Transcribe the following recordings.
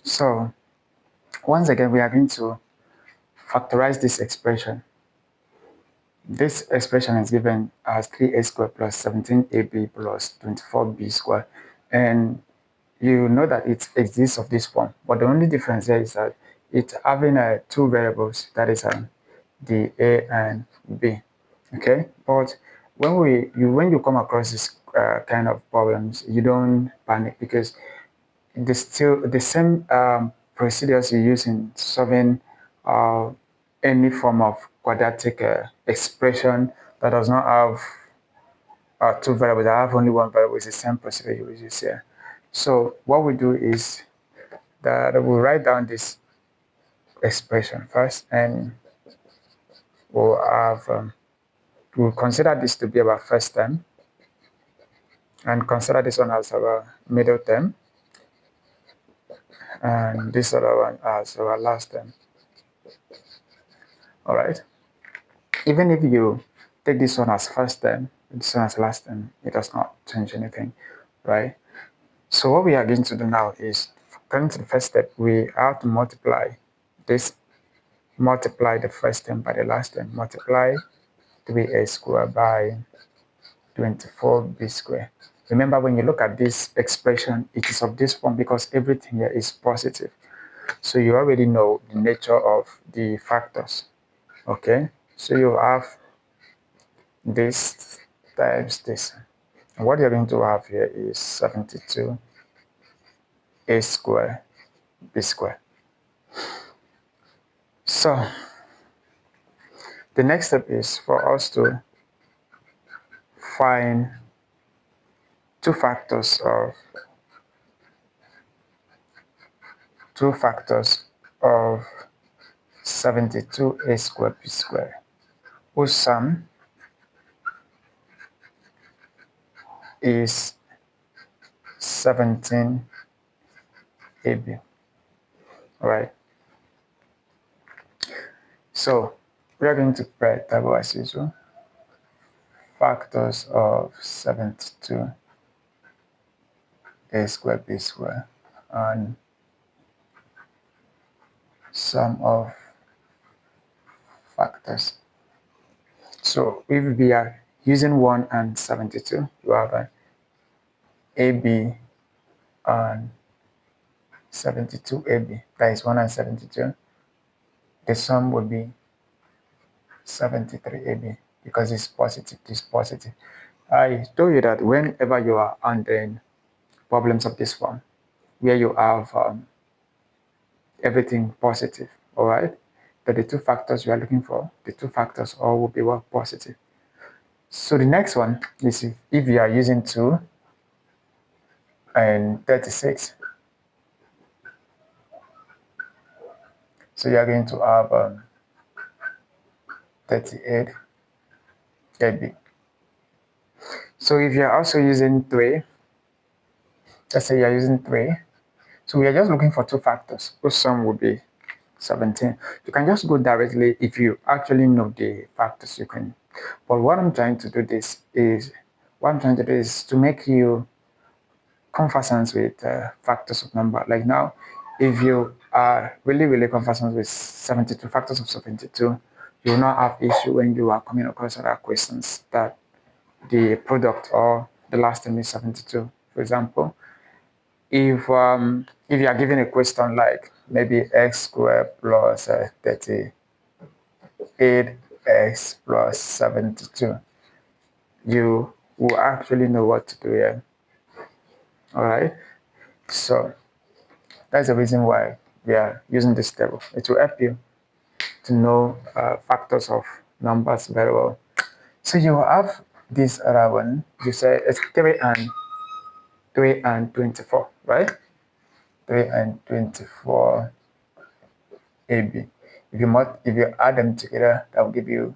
So once again, we are going to factorize this expression. This expression is given as 3a squared plus 17ab plus 24b squared. And you know that it exists of this form, but the only difference there is that it's having two variables, that is the a and b. Okay, but when you come across this kind of problems, you don't panic, because still the same procedures you use in solving uh, any form of quadratic expression that does not have two variables, that have only one variable, is the same procedure you will use here. So what we do is that we'll write down this expression first, and we'll consider this to be our first term, and consider this one as our middle term, and this other one as our last term. All right. Even if you take this one as first term, this one as last term, it does not change anything, right? So what we are going to do now is, going to the first step, we have to multiply this, multiply the first term by the last term, multiply 3a squared by 24b squared. Remember, when you look at this expression, it is of this form because everything here is positive. So you already know the nature of the factors. Okay, so you have this times this. And what you're going to have here is 72a squared b squared. So the next step is for us to find two factors of two factors of 72a squared b squared, whose sum is 17ab. All right. So we are going to write table as usual. Factors of 72a squared b squared and sum of factors. So if we are using 1 and 72, you have an AB and 72AB. That is 1 and 72. The sum would be 73AB because it's positive. This positive. I told you that whenever you are handling problems of this form, where you have everything positive, all right, that the two factors you are looking for, the two factors all will be positive. So the next one is if you are using 2 and 36. So you are going to have 38 AB. So if you are also using 3, let's say you are using 3, so we are just looking for two factors, whose sum will be 17. You can just go directly if you actually know the factors, you can. But what I'm trying to do is to make you conversant with factors of number. Like now, if you are really conversant with 72 factors of 72, you will not have issue when you are coming across other questions that the product or the last term is 72. For example, if you are given a question like maybe x squared plus 38x plus 72, you will actually know what to do here. All right, so that's the reason why we are using this table. It will help you to know factors of numbers very well. So you have this other one. You say it's 3 and 24, right? 3 and 24 AB. If you add them together, that will give you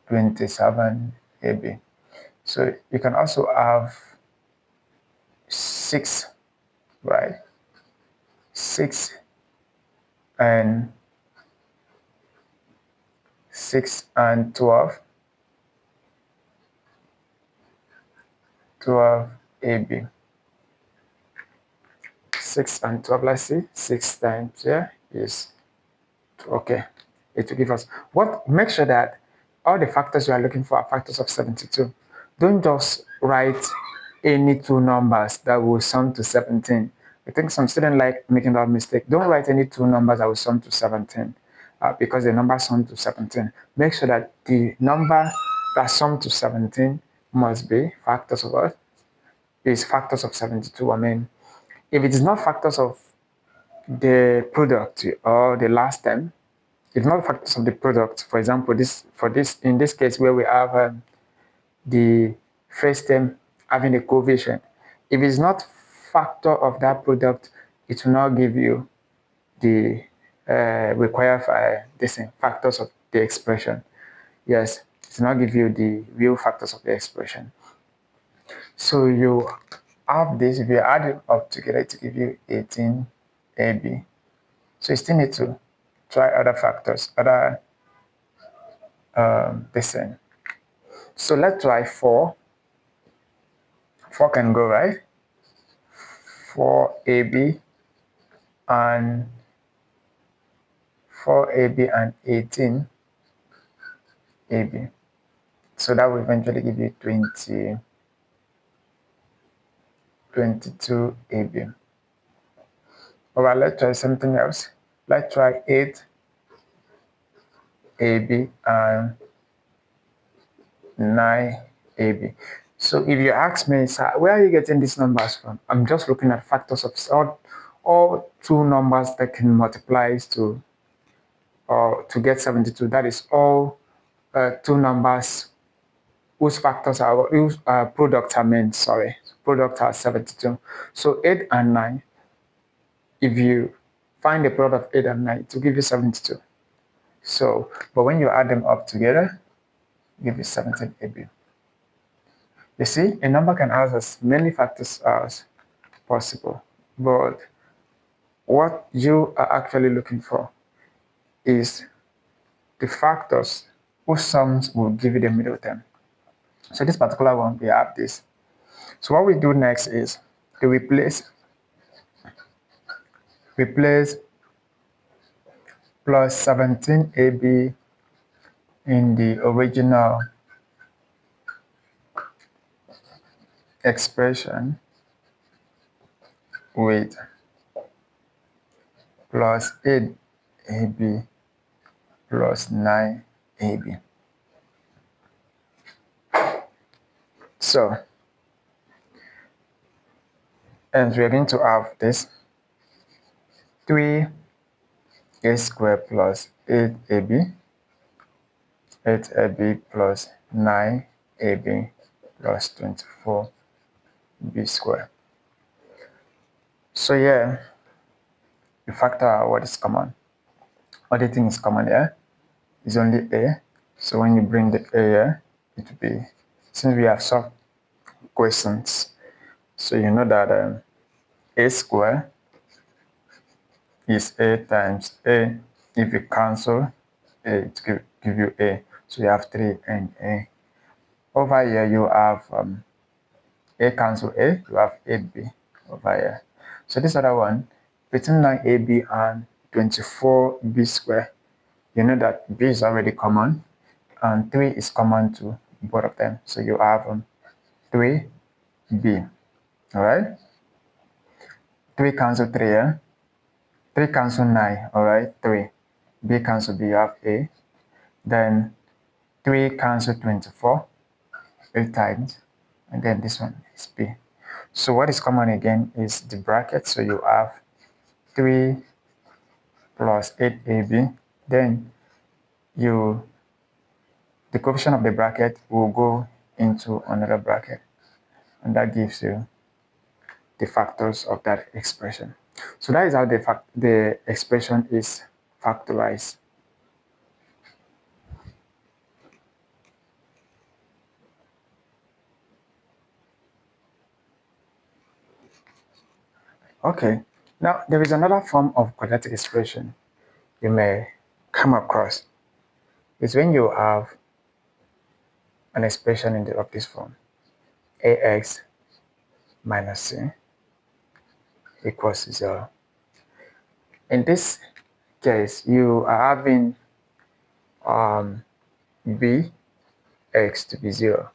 27 AB. So you can also have 6, right? 6 and 12 AB. 6 and 12, let's see, 6 times here is, okay, it will give us, what, make sure that all the factors you are looking for are factors of 72. Don't just write any two numbers that will sum to 17. I think some students like making that mistake. Don't write any two numbers that will sum to 17 because the number sum to 17. Make sure that the number that sum to 17 must be factors of what? Is factors of 72. I mean, if it is not factors of the product or the last term, it's not factors of the product. For example, in this case where we have the first term having a coefficient, if it's not factor of that product, it will not give you the required factors of the expression. Yes, it will not give you the real factors of the expression. So you have this, if you add it up together to give you 18ab. So you still need to try other factors, other percent. So let's try 4. 4 can go, right? 4ab and 18ab. So that will eventually give you 22ab. All right, let's try something else. Let's try 8ab and 9ab. So if you ask me, sir, where are you getting these numbers from? I'm just looking at factors of all two numbers that can multiply to get 72. That is all two numbers whose factors are whose products are meant. Sorry, products are 72. So 8 and 9. If you find the product of 8 and 9, it will give you 72. So, but when you add them up together, give you 17ab. You see, a number can have as many factors as possible, but what you are actually looking for is the factors whose sums will give you the middle term. So this particular one, we have this. So what we do next is to replace plus 17ab in the original expression with plus 8ab plus 9ab. So, and we are going to have this 3a squared plus 8ab plus 9ab plus 24b squared. So yeah, you factor out what is common. Only thing is common here is only a. So when you bring the a here, it will be, since we have solved questions, so you know that a squared is a times a. If you cancel a, it give you a. So you have 3 and a. Over here you have a cancel a, you have 8b over here. So this other one, between 9ab and 24b squared, you know that b is already common and 3 is common to both of them. So you have 3b. All right, 3 cancel 3 here, 3 cancel 9. All right, 3, b cancel b, you have a. Then 3 cancel 24 8 times, and then this one is b. So what is common again is the bracket. So you have 3 plus 8ab. Then the coefficient of the bracket will go into another bracket, and that gives you the factors of that expression. So that is how the expression is factorized. Okay, now there is another form of quadratic expression you may come across. It's when you have an expression of this form: ax minus c equals to 0. In this case, you are having b x to be 0.